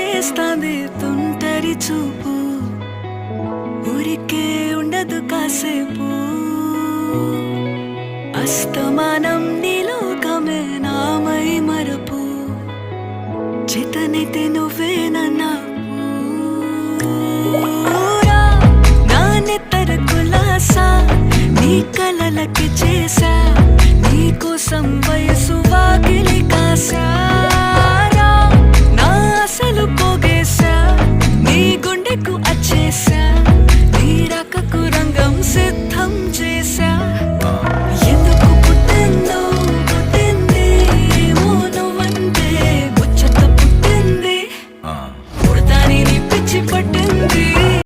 చేస్తాంది తుంటరి చూపు, ఊరికే ఉండదు కాసేపు. అస్తమానం నీలోకమే నామై మరపు, చేతనైతే నువ్వే నన్నా నా నెత్తర కులాసా నీ కలలకి చేసా, నీ కోసం వయసు వాకిలి కాసా. నా అసలు పోగేసా నీ గుండెకు అచ్చేసా, నీ